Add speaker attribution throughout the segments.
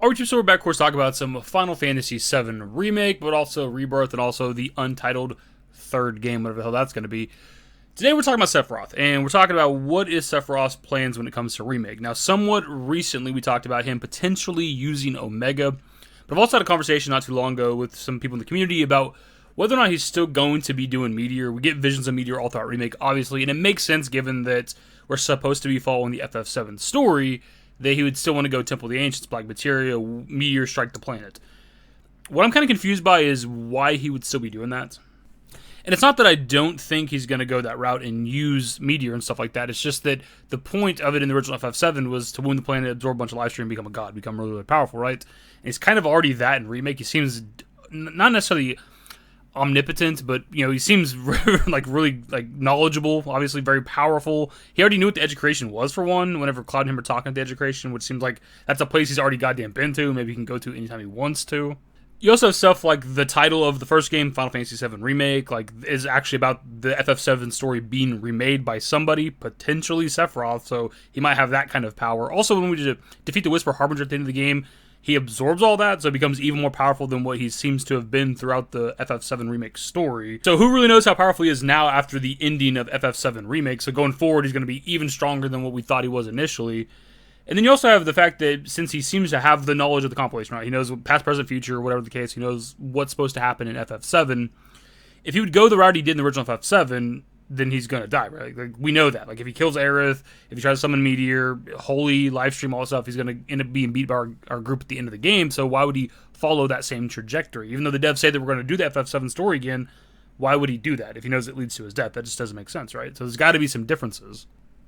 Speaker 1: Alright, so we're back, of course, talk about some Final Fantasy VII Remake, but also Rebirth, and also the untitled third game, whatever the hell that's going to be. Today we're talking about Sephiroth, and we're talking about what is Sephiroth's plans when it comes to Remake. Now, somewhat recently we talked about him potentially using Omega, but I've also had a conversation not too long ago with some people in the community about whether or not he's still going to be doing Meteor. We get visions of Meteor all throughout Remake, obviously, and it makes sense given that we're supposed to be following the FF7 story, that he would still want to go Temple of the Ancients, Black Materia, Meteor, strike the planet. What I'm kind of confused by is why he would still be doing that. And it's not that I don't think he's going to go that route and use Meteor and stuff like that. It's just that the point of it in the original FF7 was to wound the planet, absorb a bunch of life stream, become a god, become really, really powerful, right? And he's kind of already that in Remake. He seems not necessarily omnipotent, but he seems really knowledgeable, obviously very powerful. He already knew what the Edge of Creation was, for one, whenever Cloud and him were talking at the Edge of Creation, which seems like that's a place he's already goddamn been to. Maybe he can go to anytime he wants to. You also have stuff like the title of the first game, Final Fantasy VII Remake, is actually about the FF7 story being remade by somebody, potentially Sephiroth, so he might have that kind of power. Also, when we defeat the Whisper Harbinger at the end of the game, he absorbs all that, so it becomes even more powerful than what he seems to have been throughout the FF7 Remake story. So who really knows how powerful he is now after the ending of FF7 Remake, so going forward he's going to be even stronger than what we thought he was initially. And then you also have the fact that since he seems to have the knowledge of the compilation, right? He knows past, present, future, whatever the case, he knows what's supposed to happen in FF7. If he would go the route he did in the original FF7, then he's going to die, right? We know that. If he kills Aerith, if he tries to summon Meteor, Holy, Livestream, all that stuff, he's going to end up being beat by our group at the end of the game, so why would he follow that same trajectory? Even though the devs say that we're going to do the FF7 story again, why would he do that if he knows it leads to his death? That just doesn't make sense, right? So there's got to be some differences.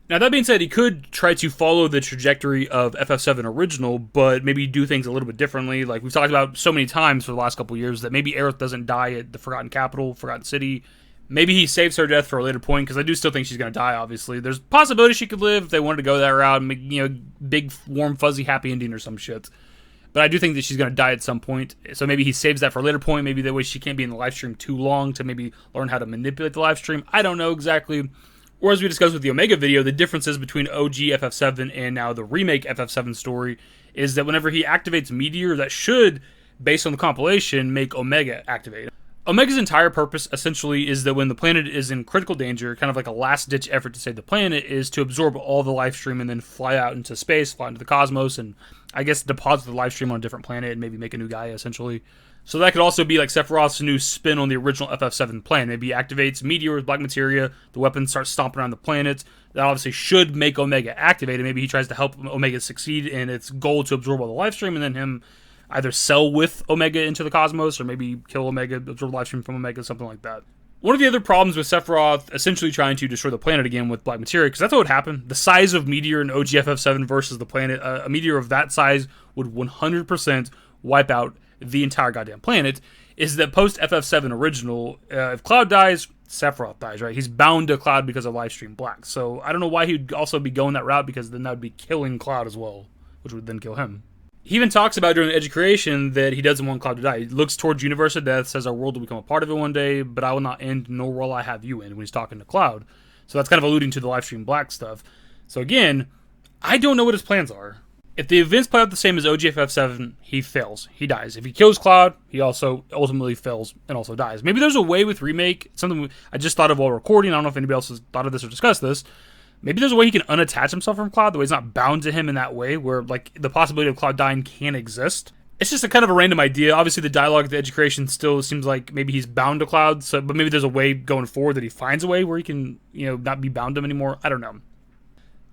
Speaker 1: Now, that being said, he could try to follow the trajectory of FF7 original, but maybe do things a little bit differently. Like we've talked about so many times for the last couple years, that maybe Aerith doesn't die at the Forgotten Capital, Forgotten City. Maybe he saves her death for a later point, because I do still think she's going to die, obviously. There's a possibility she could live if they wanted to go that route and make, big, warm, fuzzy, happy ending or some shit. But I do think that she's going to die at some point. So maybe he saves that for a later point. Maybe that way she can't be in the live stream too long to maybe learn how to manipulate the live stream. I don't know exactly. Or as we discussed with the Omega video, the differences between OG FF7 and now the Remake FF7 story is that whenever he activates Meteor, that should, based on the compilation, make Omega activate. Omega's entire purpose, essentially, is that when the planet is in critical danger, kind of like a last-ditch effort to save the planet, is to absorb all the life stream and then fly out into space, fly into the cosmos, and I guess deposit the life stream on a different planet and maybe make a new guy, essentially. So that could also be like Sephiroth's new spin on the original FF7 plan. Maybe he activates Meteor with Black Materia, the weapon starts stomping around the planet. That obviously should make Omega activate, and maybe he tries to help Omega succeed in its goal to absorb all the life stream, and then him either sell with Omega into the cosmos, or maybe kill Omega, absorb life stream from Omega, something like that. One of the other problems with Sephiroth essentially trying to destroy the planet again with Black Materia, because that's what would happen. The size of Meteor in OG FF7 versus the planet, a Meteor of that size would 100% wipe out the entire goddamn planet, is that post FF7 original, if Cloud dies, Sephiroth dies, right? He's bound to Cloud because of Livestream Black. So I don't know why he'd also be going that route, because then that would be killing Cloud as well, which would then kill him. He even talks about during the Edge of Creation that he doesn't want Cloud to die. He looks towards Universe of Death, says our world will become a part of it one day, but I will not end, nor will I have you end, when he's talking to Cloud. So that's kind of alluding to the Livestream Black stuff. So again, I don't know what his plans are. If the events play out the same as OG FF7, he fails. He dies. If he kills Cloud, he also ultimately fails and also dies. Maybe there's a way with Remake, something I just thought of while recording. I don't know if anybody else has thought of this or discussed this. Maybe there's a way he can unattach himself from Cloud, the way he's not bound to him in that way, where the possibility of Cloud dying can exist. It's just a kind of a random idea. Obviously, the dialogue at the Edge of Creation still seems like maybe he's bound to Cloud, but maybe there's a way going forward that he finds a way where he can, not be bound to him anymore. I don't know.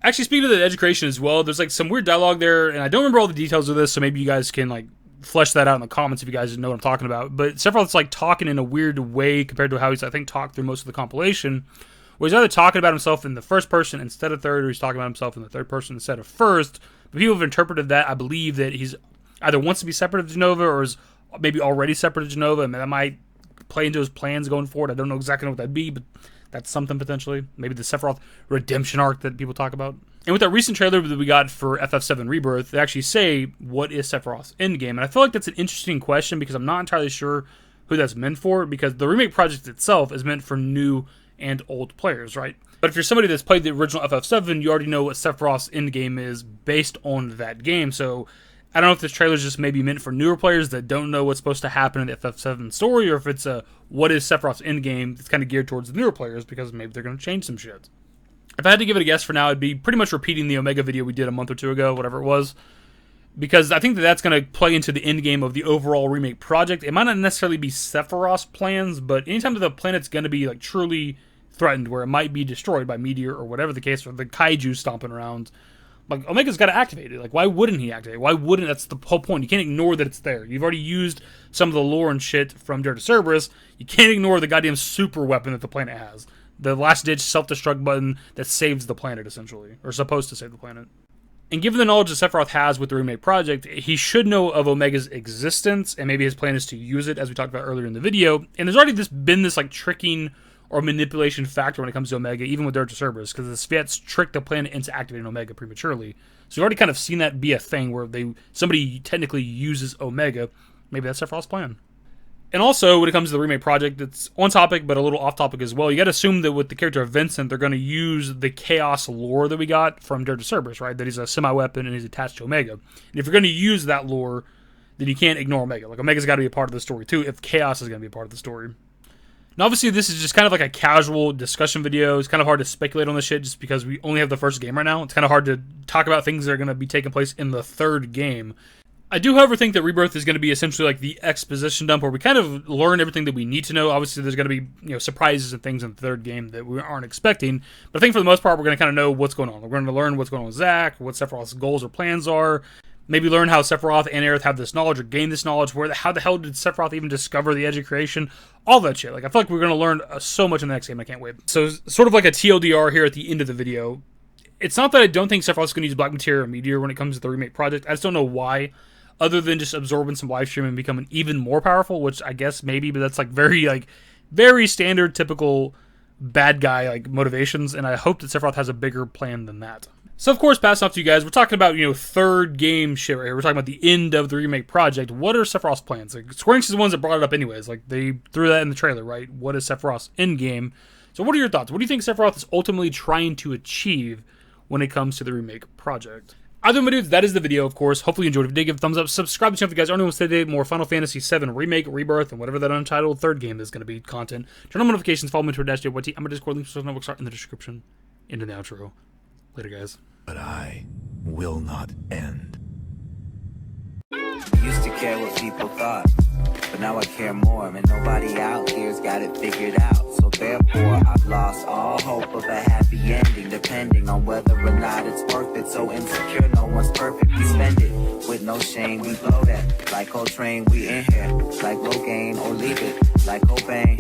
Speaker 1: Actually, speaking of the Edge of Creation as well, there's some weird dialogue there, and I don't remember all the details of this, so maybe you guys can flesh that out in the comments if you guys know what I'm talking about. But Sephiroth's talking in a weird way compared to how he's, I think, talked through most of the compilation, where he's either talking about himself in the first person instead of third, or he's talking about himself in the third person instead of first. But people have interpreted that, I believe, that he's either wants to be separate of Genova or is maybe already separate of Genova, and that might play into his plans going forward. I don't know exactly what that'd be, but that's something potentially. Maybe the Sephiroth redemption arc that people talk about. And with that recent trailer that we got for FF7 Rebirth, they actually say, what is Sephiroth's endgame? And I feel like that's an interesting question, because I'm not entirely sure who that's meant for, because the Remake project itself is meant for new and old players, right? But if you're somebody that's played the original FF7, you already know what Sephiroth's endgame is based on that game. So I don't know if this trailer is just maybe meant for newer players that don't know what's supposed to happen in the FF7 story, or if it's a what is Sephiroth's endgame that's kind of geared towards the newer players, because maybe they're going to change some shit. If I had to give it a guess for now, it'd be pretty much repeating the Omega video we did a month or two ago, whatever it was, because I think that that's going to play into the endgame of the overall remake project. It might not necessarily be Sephiroth's plans, but anytime that the planet's going to be like truly threatened, where it might be destroyed by meteor or whatever the case, or the kaiju stomping around, like, Omega's got to activate it. Like, why wouldn't he activate it? Why wouldn't? That's the whole point. You can't ignore that it's there. You've already used some of the lore and shit from Dare to Cerberus. You can't ignore the goddamn super weapon that the planet has. The last-ditch self-destruct button that saves the planet, essentially. Or supposed to save the planet. And given the knowledge that Sephiroth has with the remake project, he should know of Omega's existence, and maybe his plan is to use it, as we talked about earlier in the video. And there's already been this, like, tricking or manipulation factor when it comes to Omega, even with Dare to Cerberus, because the Spheats tricked the planet into activating Omega prematurely. So we've already kind of seen that be a thing where somebody technically uses Omega. Maybe that's Sephiroth's plan. And also, when it comes to the remake project, it's on topic, but a little off topic as well. You got to assume that with the character of Vincent, they're going to use the Chaos lore that we got from Dare to Cerberus, right? That he's a semi-weapon and he's attached to Omega. And if you're going to use that lore, then you can't ignore Omega. Like, Omega's got to be a part of the story, too, if Chaos is going to be a part of the story. Now, obviously, this is just kind of like a casual discussion video. It's kind of hard to speculate on this shit just because we only have the first game right now. It's kind of hard to talk about things that are going to be taking place in the third game. I do, however, think that Rebirth is going to be essentially like the exposition dump where we kind of learn everything that we need to know. Obviously, there's going to be surprises and things in the third game that we aren't expecting. But I think for the most part, we're going to kind of know what's going on. We're going to learn what's going on with Zack, what Sephiroth's goals or plans are. Maybe learn how Sephiroth and Aerith have this knowledge or gain this knowledge. How the hell did Sephiroth even discover the Edge of Creation? All that shit. Like, I feel like we're going to learn so much in the next game. I can't wait. So, sort of like a TLDR here at the end of the video. It's not that I don't think Sephiroth's going to use Black Materia or Meteor when it comes to the remake project. I just don't know why. Other than just absorbing some live stream and becoming even more powerful, which I guess maybe, but that's like very standard, typical bad guy like motivations. And I hope that Sephiroth has a bigger plan than that. So, of course, passing off to you guys, we're talking about, third game shit right here. We're talking about the end of the remake project. What are Sephiroth's plans? Like, Square Enix is the ones that brought it up anyways. Like, they threw that in the trailer, right? What is Sephiroth's end game? So, what are your thoughts? What do you think Sephiroth is ultimately trying to achieve when it comes to the remake project? Either way, dudes, that is the video, of course. Hopefully you enjoyed. If you did, give a thumbs up. Subscribe to the channel if you guys aren't interested in more Final Fantasy VII Remake, Rebirth, and whatever that untitled third game is going to be content. Turn on notifications. Follow me to dashingdavidbusiness. I'm a Discord link to start in the description. Into the outro. Later, guys.
Speaker 2: But I will not end.
Speaker 3: Used to care what people thought, but now I care more, and nobody out here's got it figured out. So therefore, I've lost all hope of a happy ending, depending on whether or not it's worth it. So insecure, no one's perfect. We spend it with no shame. We blow that like Coltrane. We in here like Rogaine, or leave it like Cobain.